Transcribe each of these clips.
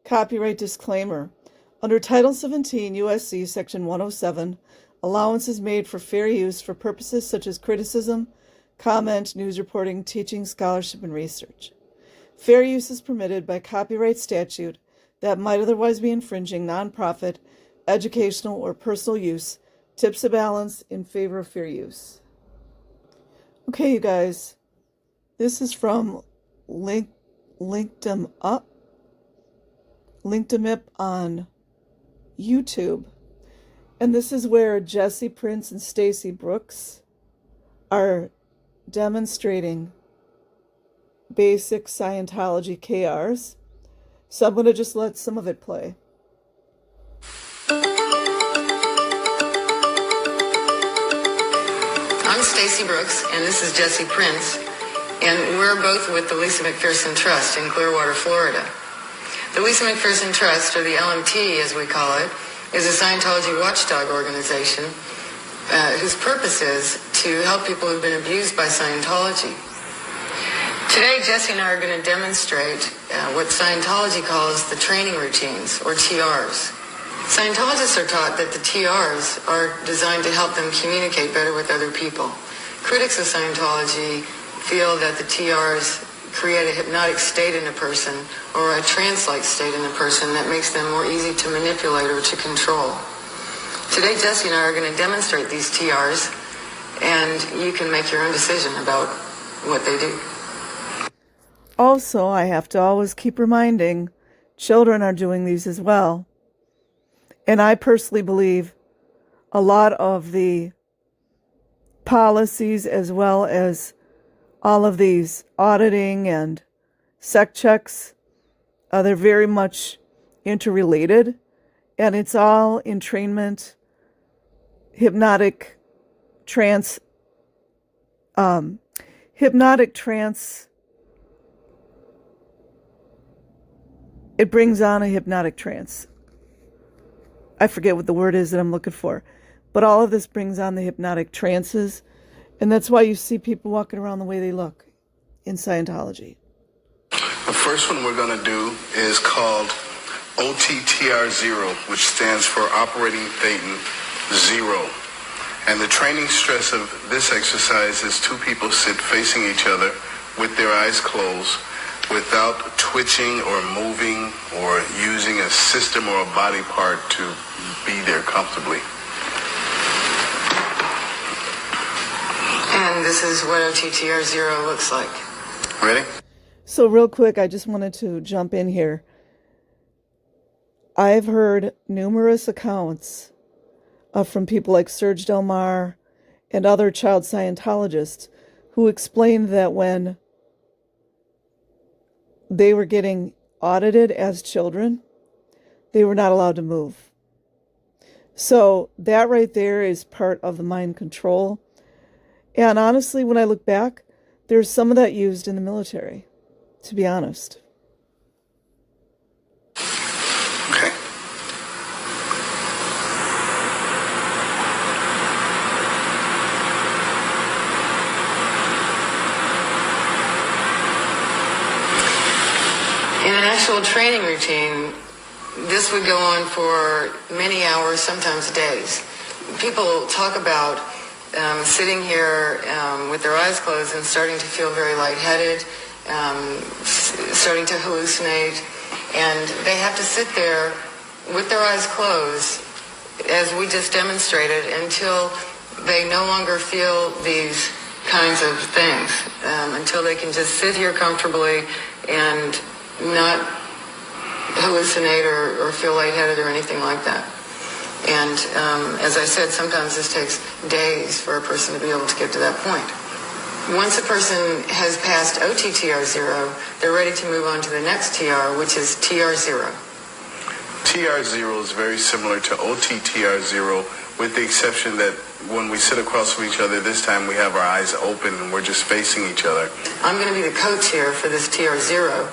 Copyright disclaimer. Under Title 17 U.S.C. Section 107, allowance is made for fair use for purposes such as criticism, comment, news reporting, teaching, scholarship, and research. Fair use is permitted by copyright statute that might otherwise be infringing nonprofit, educational, or personal use, tips the balance in favor of fair use. Okay, you guys, this is from Linked 'em Up on YouTube. And this is where Jesse Prince and Stacy Brooks are demonstrating basic Scientology KRs. So I'm going to just let some of it play. I'm Stacy Brooks, and this is Jesse Prince, and we're both with the Lisa McPherson Trust in Clearwater, Florida. The Lisa McPherson Trust, or the LMT as we call it, is a Scientology watchdog organization whose purpose is to help people who've been abused by Scientology. Today, Jesse and I are going to demonstrate what Scientology calls the training routines, or TRs. Scientologists are taught that the TRs are designed to help them communicate better with other people. Critics of Scientology feel that the TRs create a hypnotic state in a person or a trance-like state in a person that makes them more easy to manipulate or to control. Today, Jesse and I are going to demonstrate these TRs, and you can make your own decision about what they do. Also, I have to always keep reminding, children are doing these as well. And I personally believe a lot of the policies as well as all of these auditing and sec checks, they're very much interrelated, and it's all entrainment, hypnotic trance. It brings on a hypnotic trance. I forget what the word is that I'm looking for, but all of this brings on the hypnotic trances. And that's why you see people walking around the way they look in Scientology. The first one we're going to do is called OTTR0, which stands for Operating Thetan 0. And the training stress of this exercise is two people sit facing each other with their eyes closed without twitching or moving or using a system or a body part to be there comfortably. And this is what OTTR 0 looks like. Ready? So real quick, I just wanted to jump in here. I've heard numerous accounts from people like Serge Del Mar and other child Scientologists who explained that when they were getting audited as children, they were not allowed to move. So that right there is part of the mind control. And honestly, when I look back, there's some of that used in the military, to be honest. Okay. In an actual training routine, this would go on for many hours, sometimes days. People talk about sitting here with their eyes closed and starting to feel very lightheaded, starting to hallucinate, and they have to sit there with their eyes closed, as we just demonstrated, until they no longer feel these kinds of things, until they can just sit here comfortably and not hallucinate or feel lightheaded or anything like that. And as I said, sometimes this takes days for a person to be able to get to that point. Once a person has passed OTTR 0, they're ready to move on to the next TR, which is TR 0. TR 0 is very similar to OTTR 0, with the exception that when we sit across from each other, this time we have our eyes open and we're just facing each other. I'm going to be the co-chair for this TR 0.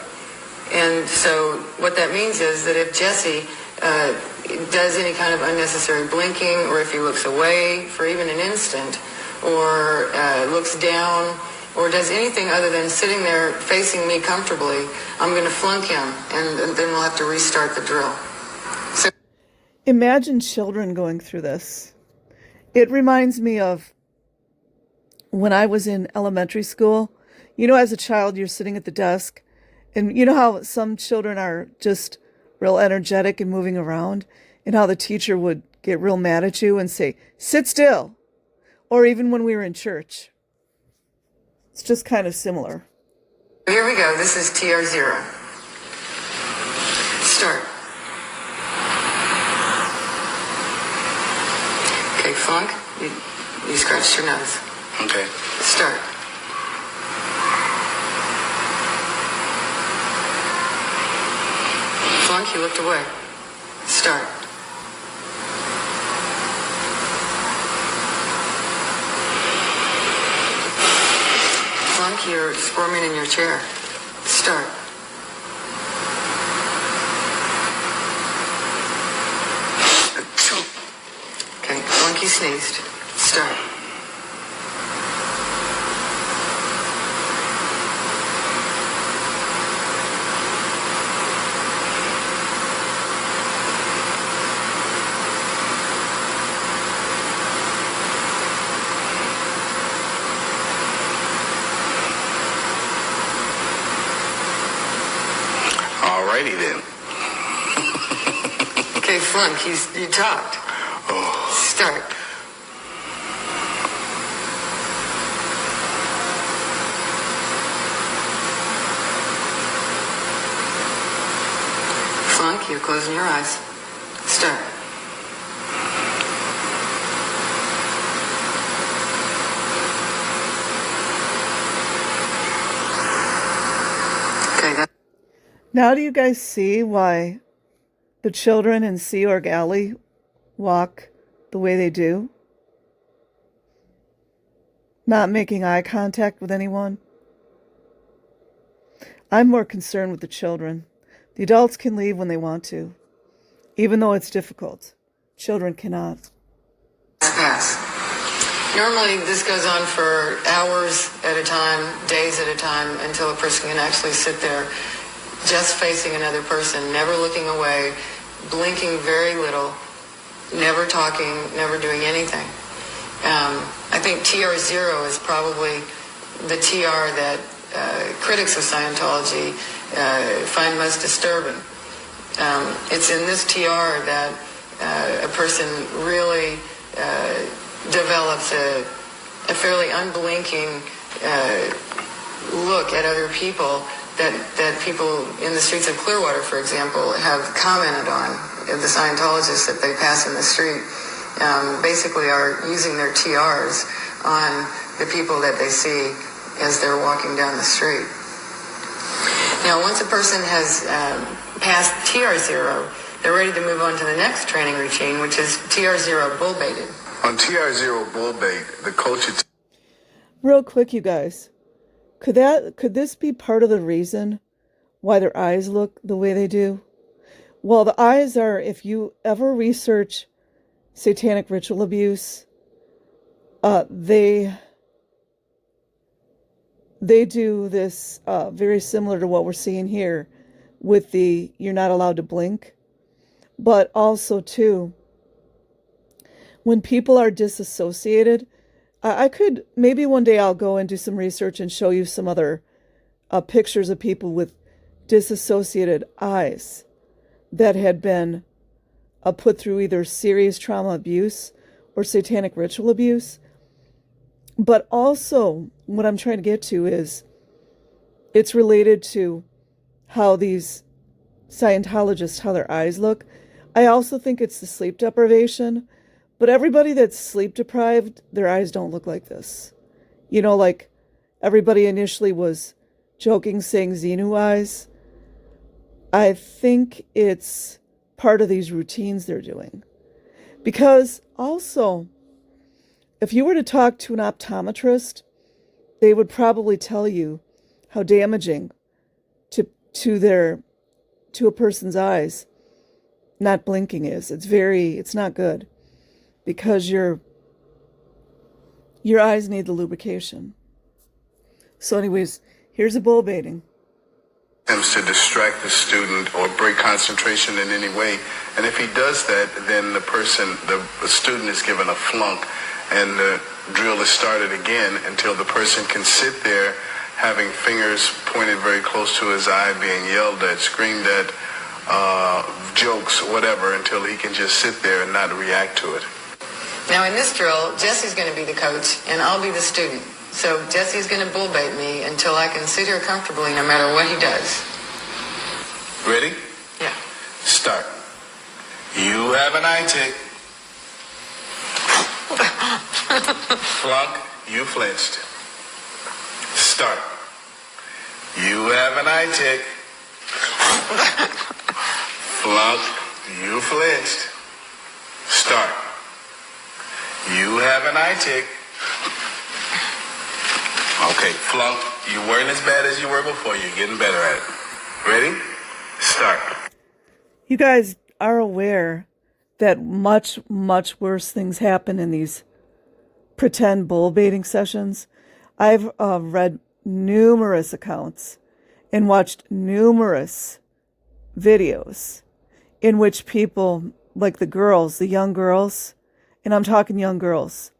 And so what that means is that if Jesse does any kind of unnecessary blinking, or if he looks away for even an instant, or looks down or does anything other than sitting there facing me comfortably, I'm going to flunk him, and then we'll have to restart the drill. So, Imagine children going through this. It reminds me of when I was in elementary school. You know, as a child, you're sitting at the desk, and you know how some children are just real energetic and moving around, and how the teacher would get real mad at you and say, sit still. Or even when we were in church. It's just kind of similar. here we go. This is TR0. Start. Okay, flunk. You scratched your nose. Okay. Start. Flunk, you looked away. Start. Flunk, you're squirming in your chair. Start. Okay, Flunk, you sneezed. Start. Alrighty then. Okay, Flunk, you talked. Oh. Start. Flunk, you're closing your eyes. Start. Okay, that. Now do you guys see why the children in Sea Org Alley walk the way they do? Not making eye contact with anyone? I'm more concerned with the children. The adults can leave when they want to, even though it's difficult. Children cannot. Pass. Normally, this goes on for hours at a time, days at a time, until a person can actually sit there just facing another person, never looking away, blinking very little, never talking, never doing anything. I think TR0 is probably the TR that critics of Scientology find most disturbing. It's in this TR that a person really develops a fairly unblinking look at other people that people in the streets of Clearwater, for example, have commented on. The Scientologists that they pass in the street basically are using their TRs on the people that they see as they're walking down the street. Now, once a person has passed TR0, they're ready to move on to the next training routine, which is TR0 bull baited. On TR0 bull bait, the coach... Real quick, you guys. Could this be part of the reason why their eyes look the way they do? Well, the eyes are, if you ever research satanic ritual abuse, they do this very similar to what we're seeing here with the you're not allowed to blink. But also, too, when people are disassociated, I could, maybe one day I'll go and do some research and show you some other pictures of people with disassociated eyes that had been put through either serious trauma abuse or satanic ritual abuse. But also, what I'm trying to get to is, it's related to how these Scientologists, how their eyes look. I also think it's the sleep deprivation. But everybody that's sleep deprived, their eyes don't look like this. You know, like everybody initially was joking, saying Xenu eyes. I think it's part of these routines they're doing. Because also, if you were to talk to an optometrist, they would probably tell you how damaging to a person's eyes not blinking is. It's not good. Because your eyes need the lubrication. So anyways, here's a bull baiting. Attempts to distract the student or break concentration in any way. And if he does that, then the student is given a flunk, and the drill is started again until the person can sit there having fingers pointed very close to his eye, being yelled at, screamed at, jokes, whatever, until he can just sit there and not react to it. Now in this drill, Jesse's going to be the coach and I'll be the student. So Jesse's going to bull bait me until I can sit here comfortably no matter what he does. Ready? Yeah. Start. You have an eye tick. Flunk, you flinched. Start. You have an eye tick. Flunk, you flinched. Start. You have an eye tick. Okay, flunk, you weren't as bad as you were before. You're getting better at it. Ready? Start. You guys are aware that much, much worse things happen in these pretend bull baiting sessions. I've read numerous accounts and watched numerous videos in which people, like the girls, the young girls, and I'm talking young girls,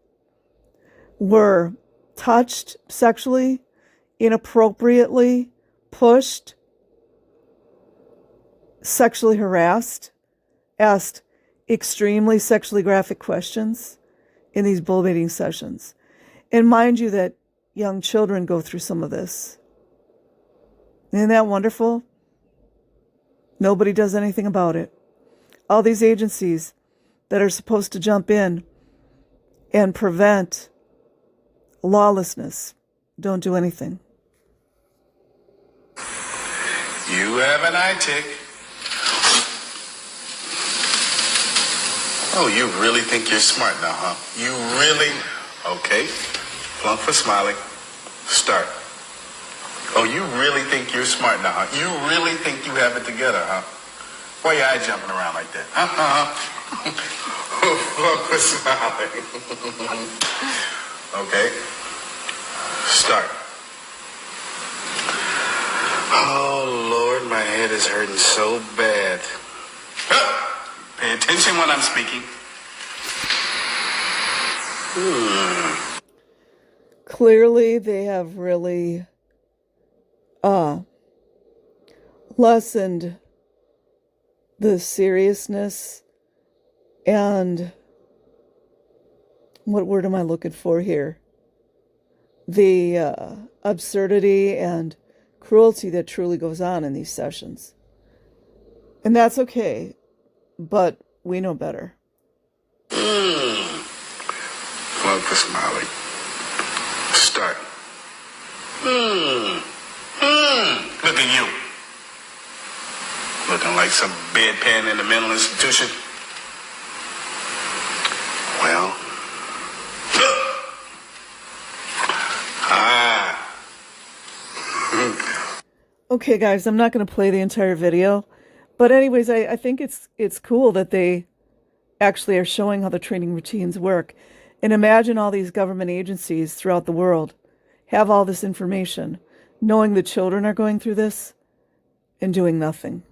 were touched sexually, inappropriately, pushed, sexually harassed, asked extremely sexually graphic questions in these bull baiting sessions. And mind you that young children go through some of this. Isn't that wonderful? Nobody does anything about it. All these agencies that are supposed to jump in and prevent lawlessness don't do anything. You have an eye tick. Oh, you really think you're smart now, huh? You really? Okay. Flunk for smiling. Start. Oh, you really think you're smart now, huh? You really think you have it together, huh? Why your eye jumping around like that? Flunk for smiling. Okay. Start. Oh, Lord, my head is hurting so bad. Pay attention when I'm speaking. Clearly, they have really lessened the seriousness and what word am I looking for here? The absurdity and cruelty that truly goes on in these sessions. And that's okay, but we know better. Flunk for smiling. Start. Look at you. Looking like some bedpan in a mental institution. Well. Okay, guys, I'm not going to play the entire video. But anyways, I think it's cool that they actually are showing how the training routines work. And imagine all these government agencies throughout the world have all this information, knowing the children are going through this and doing nothing.